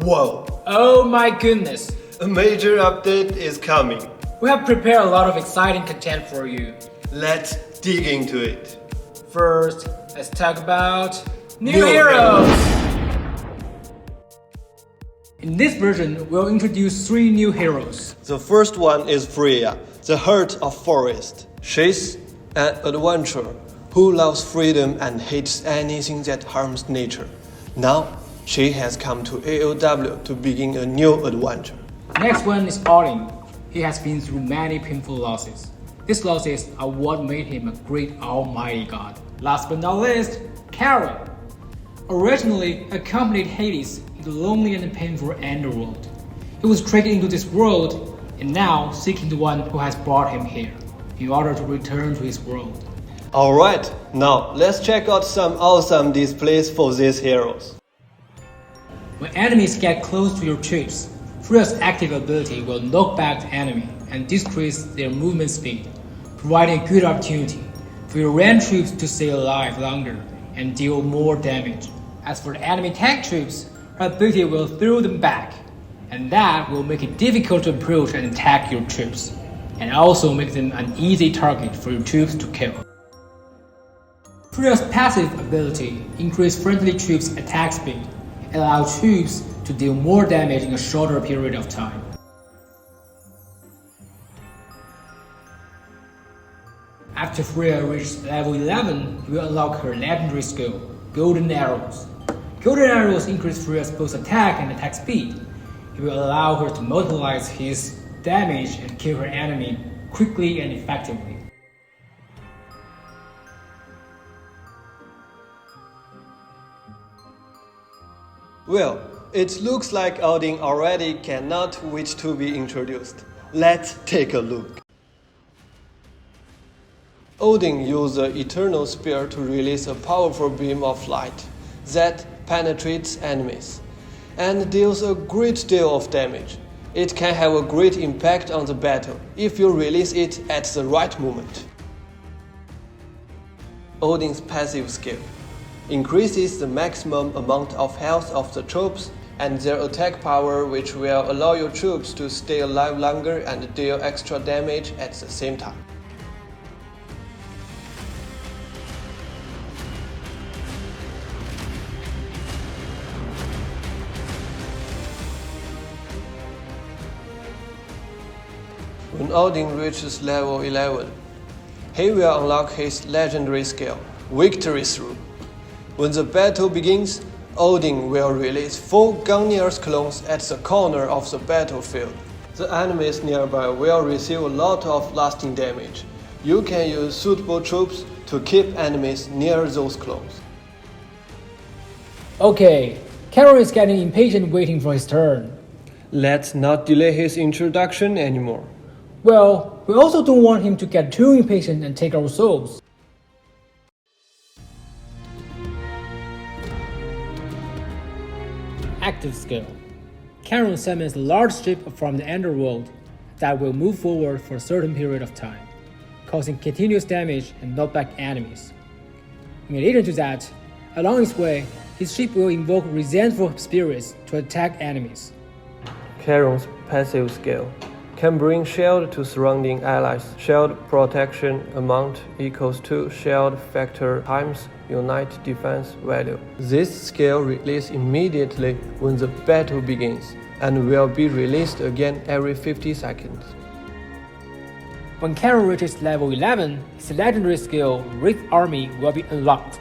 Whoa! Oh my goodness! A major update is coming. We have prepared a lot of exciting content for you. Let's dig into it. First, let's talk about new New heroes! In this version, we'll introduce 3 new heroes. The first one is Freya, the heart of forest. She's an adventurer who loves freedom and hates anything that harms nature. Now, she has come to AOW to begin a new adventure. Next one is Odin. He has been through many painful losses. These losses are what made him a great almighty god. Last but not least, Charon. Originally accompanied Hades in the lonely and painful underworld. He was dragged into this world and now seeking the one who has brought him here in order to return to his world. Alright, now let's check out some awesome displays for these heroes. When enemies get close to your troops, Freya's active ability will knock back the enemy and decrease their movement speed, providing a good opportunity for your ranged troops to stay alive longer and deal more damage. As for the enemy tank troops, her ability will throw them back, and that will make it difficult to approach and attack your troops, and also make them an easy target for your troops to kill. Freya's passive ability increases friendly troops' attack speed, allow troops to deal more damage in a shorter period of time. After Freya reaches level 11, you will unlock her legendary skill, Golden Arrows. Golden Arrows increase Freya's both attack and attack speed. It will allow her to multiply his damage and kill her enemy quickly and effectively. Well, it looks like Odin already cannot wait to be introduced. Let's take a look. Odin used the Eternal Spear to release a powerful beam of light that penetrates enemies and deals a great deal of damage. It can have a great impact on the battle if you release it at the right moment. Odin's passive skill increases the maximum amount of health of the troops and their attack power, which will allow your troops to stay alive longer and deal extra damage at the same time. When Odin reaches level 11, he will unlock his legendary skill, Victory Through. When the battle begins, Odin will release 4 Gungnir's clones at the corner of the battlefield. The enemies nearby will receive a lot of lasting damage. You can use suitable troops to keep enemies near those clones. Okay, Charon is getting impatient waiting for his turn. Let's not delay his introduction anymore. Well, we also don't want him to get too impatient and take our souls. Active skill. Charon summons a large ship from the underworld that will move forward for a certain period of time, causing continuous damage and knock back enemies. In addition to that, along its way, his ship will invoke resentful spirits to attack enemies. Charon's passive skill can bring shield to surrounding allies. Shield protection amount equals to shield factor times unite defense value. This skill releases immediately when the battle begins and will be released again every 50 seconds. When Charon reaches level 11, his legendary skill, Wraith Army, will be unlocked.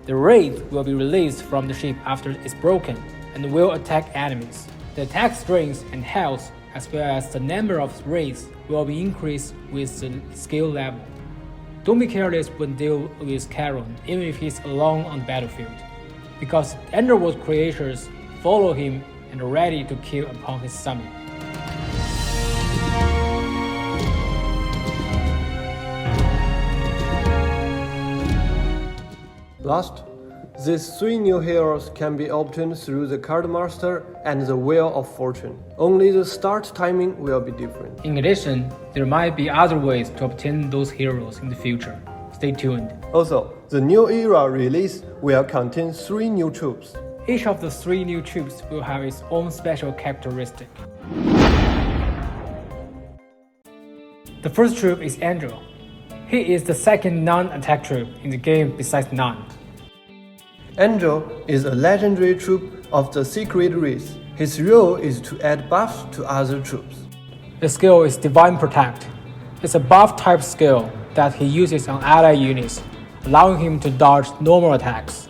The Wraith will be released from the ship after it's broken and will attack enemies. The attack strength and health, as well as the number of raids, will be increased with the skill level. Don't be careless when dealing with Charon, even if he's alone on the battlefield, because the underworld creatures follow him and are ready to kill upon his summon. Last, these 3 new heroes can be obtained through the Card Master and the Wheel of Fortune. Only the start timing will be different. In addition, there might be other ways to obtain those heroes in the future. Stay tuned. Also, the new era release will contain 3 new troops. Each of the 3 new troops will have its own special characteristic. The first troop is Angel. He is the second non-attack troop in the game besides None. Angel is a legendary troop of the Secret Race. His role is to add buffs to other troops. The skill is Divine Protect. It's a buff type skill that he uses on ally units, allowing him to dodge normal attacks.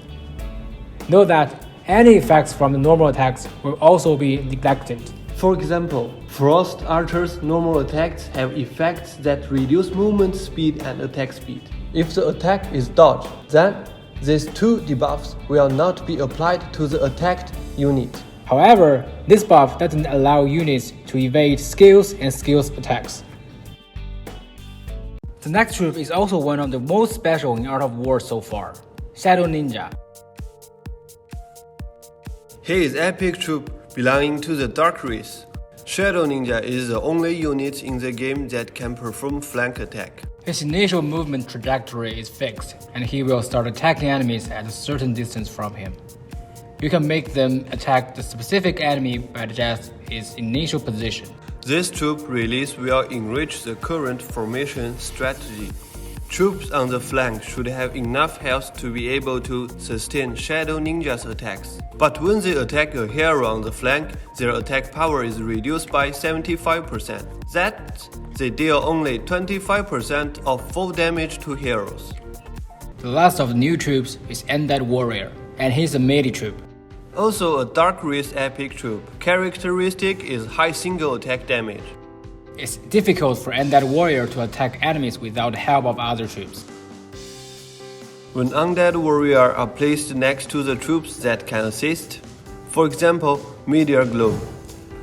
Note that any effects from the normal attacks will also be neglected. For example, Frost Archer's normal attacks have effects that reduce movement speed and attack speed. If the attack is dodged, then these 2 debuffs will not be applied to the attacked unit. However, this buff doesn't allow units to evade skills and skills attacks. The next troop is also one of the most special in Art of War so far, Shadow Ninja. He is epic troop belonging to the Dark Race. Shadow Ninja is the only unit in the game that can perform flank attack. His initial movement trajectory is fixed, and he will start attacking enemies at a certain distance from him. You can make them attack the specific enemy by just his initial position. This troop release will enrich the current formation strategy. Troops on the flank should have enough health to be able to sustain Shadow Ninja's attacks. But when they attack a hero on the flank, their attack power is reduced by 75%. That they deal only 25% of full damage to heroes. The last of the new troops is Undead Warrior, and he's a melee troop. Also a Dark Race epic troop. Characteristic is high single attack damage. It's difficult for Undead Warrior to attack enemies without the help of other troops. When Undead Warrior are placed next to the troops that can assist, for example, Meteor Glow,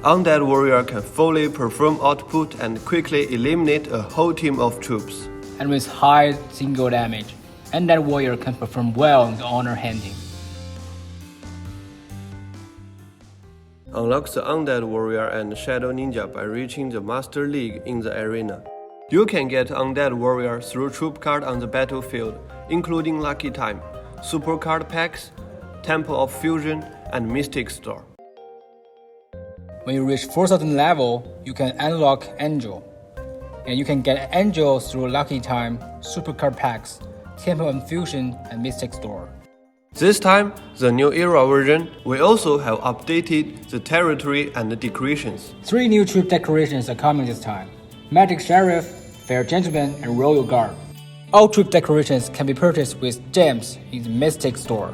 Undead Warrior can fully perform output and quickly eliminate a whole team of troops. And with high single damage, Undead Warrior can perform well in the honor hunting. Unlock the Undead Warrior and Shadow Ninja by reaching the Master League in the arena. You can get Undead Warrior through troop card on the battlefield, including Lucky Time, Super Card Packs, Temple of Fusion, and Mystic Store. When you reach 4000 level, you can unlock Angel. And you can get Angel through Lucky Time, Super Card Packs, Temple of Fusion, and Mystic Store. This time, the new era version, we also have updated the territory and the decorations. 3 new troop decorations are coming this time: Magic Sheriff, Fair Gentleman, and Royal Guard. All troop decorations can be purchased with gems in the Mystic Store.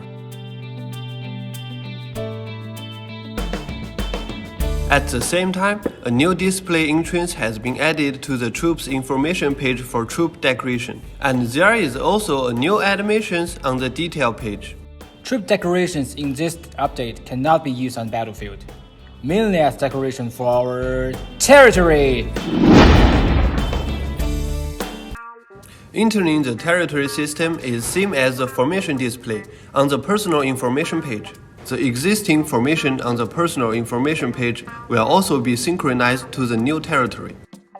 At the same time, a new display entrance has been added to the troops information page for troop decoration, and there is also a new animations on the detail page. Troop decorations in this update cannot be used on battlefield, mainly as decoration for our territory. Entering the territory system is same as the formation display on the personal information page. The existing formation on the personal information page will also be synchronized to the new territory.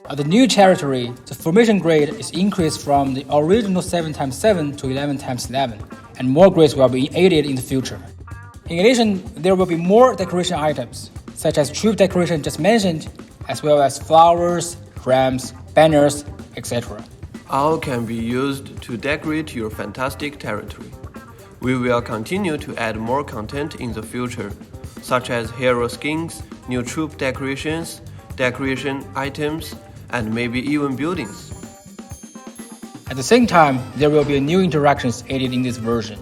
At the new territory, the formation grade is increased from the original 7x7 to 11x11, and more grades will be added in the future. In addition, there will be more decoration items, such as troop decoration just mentioned, as well as flowers, ramps, banners, etc. All can be used to decorate your fantastic territory. We will continue to add more content in the future, such as hero skins, new troop decorations, decoration items, and maybe even buildings. At the same time, there will be new interactions added in this version.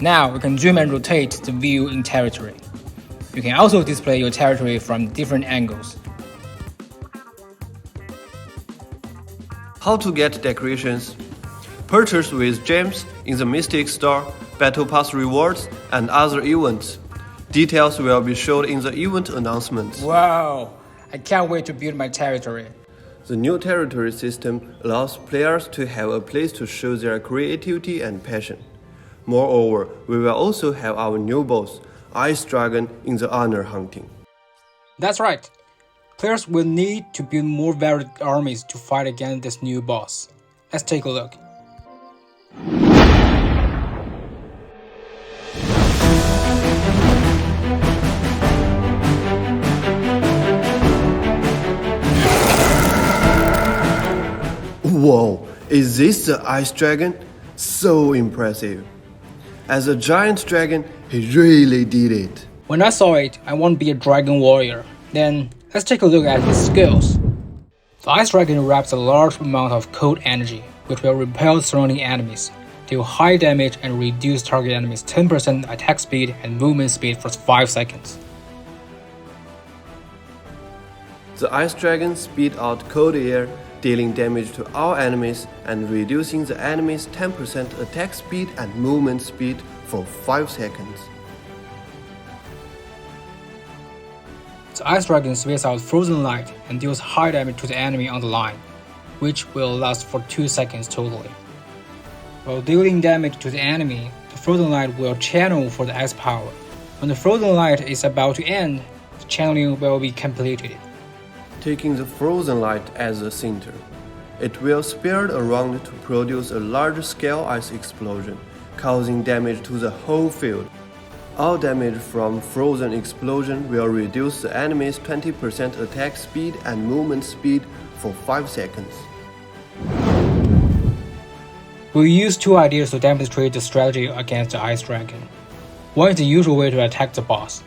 Now we can zoom and rotate the view in territory. You can also display your territory from different angles. How to get decorations? Purchase with gems in the Mystic Store, Battle Pass rewards, and other events. Details will be shown in the event announcements. Wow! I can't wait to build my territory. The new territory system allows players to have a place to show their creativity and passion. Moreover, we will also have our new boss, Ice Dragon, in the honor hunting. That's right. Players will need to build more varied armies to fight against this new boss. Let's take a look. Whoa, is this the Ice Dragon? So impressive. As a giant dragon, he really did it. When I saw it, I want to be a dragon warrior. Then, let's take a look at his skills. The Ice Dragon wraps a large amount of cold energy, which will repel surrounding enemies, deal high damage and reduce target enemies' 10% attack speed and movement speed for 5 seconds. The Ice Dragon spit out cold air, dealing damage to all enemies and reducing the enemy's 10% attack speed and movement speed for 5 seconds. The Ice Dragon spits out frozen light and deals high damage to the enemy on the line, which will last for 2 seconds totally. While dealing damage to the enemy, the frozen light will channel for the ice power. When the frozen light is about to end, the channeling will be completed. Taking the frozen light as the center, it will spread around to produce a large-scale ice explosion, causing damage to the whole field. All damage from frozen explosion will reduce the enemy's 20% attack speed and movement speed for 5 seconds. We'll use 2 ideas to demonstrate the strategy against the Ice Dragon. One is the usual way to attack the boss.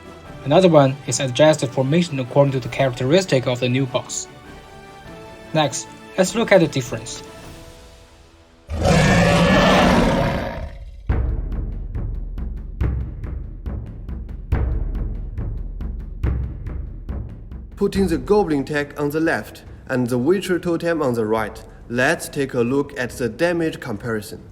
Another one is adjusted formation according to the characteristic of the new boss. Next, let's look at the difference. Putting the Goblin tag on the left and the Witcher totem on the right, let's take a look at the damage comparison.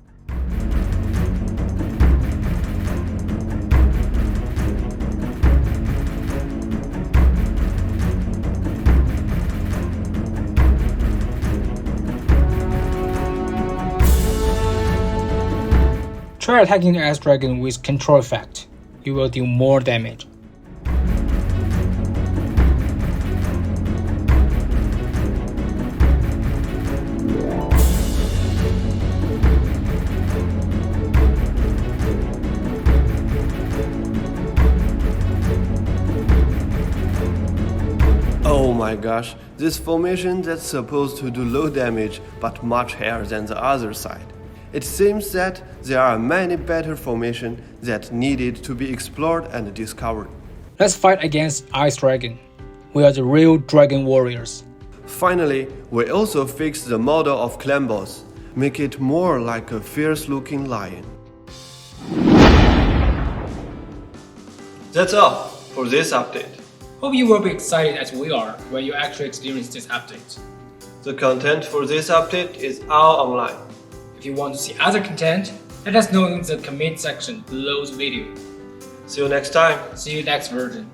Try attacking the Ice Dragon with control effect. You will deal more damage. Oh my gosh, this formation that's supposed to do low damage but much higher than the other side. It seems that there are many better formations that needed to be explored and discovered. Let's fight against Ice Dragon. We are the real dragon warriors. Finally, we also fixed the model of clan boss, make it more like a fierce-looking lion. That's all for this update. Hope you will be excited as we are when you actually experience this update. The content for this update is all online. If you want to see other content, let us know in the comment section below the video. See you next time. See you next version.